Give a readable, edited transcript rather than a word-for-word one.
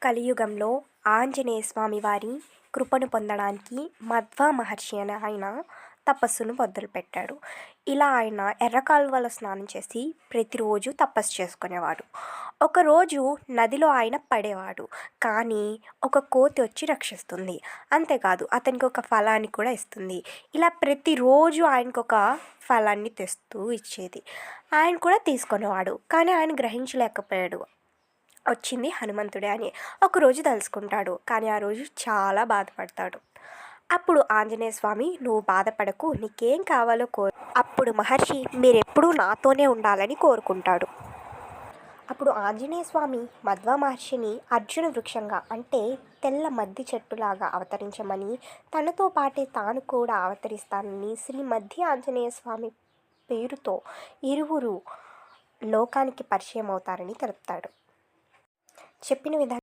కలియుగంలో ఆంజనేయ స్వామి వారి కృపను పొందడానికి మధ్వ మహర్షి అనే ఆయన తపస్సును మొదలుపెట్టాడు. ఇలా ఆయన ఎర్రకాలువలో స్నానం చేసి ప్రతిరోజు తపస్సు చేసుకునేవాడు. ఒకరోజు నదిలో ఆయన పడేవాడు. కానీ ఒక కోతి వచ్చి రక్షిస్తుంది. అంతేకాదు అతనికి ఒక ఫలాన్ని కూడా ఇస్తుంది. ఇలా ప్రతిరోజు ఆయనకొక ఫలాన్ని తెస్తూ ఇచ్చేది. ఆయన కూడా తీసుకునేవాడు. కానీ ఆయన గ్రహించలేకపోయాడు. వచ్చింది హనుమంతుడే అని. ఒకరోజు తలుసుకుంటాడు. కానీ ఆ రోజు చాలా బాధపడతాడు. అప్పుడు ఆంజనేయ స్వామి, నువ్వు బాధపడకు, నీకేం కావాలో అప్పుడు మహర్షి మీరెప్పుడూ నాతోనే ఉండాలని కోరుకుంటాడు. అప్పుడు ఆంజనేయ స్వామి మధ్వ మహర్షిని అర్జున వృక్షంగా, అంటే తెల్ల మద్ది చెట్టులాగా అవతరించమని, తనతో పాటే తాను కూడా అవతరిస్తానని శ్రీ మధ్య ఆంజనేయ స్వామి పేరుతో ఇరువురు లోకానికి పరిచయం అవుతారని తెలుపుతాడు. చెప్పిన విధంగా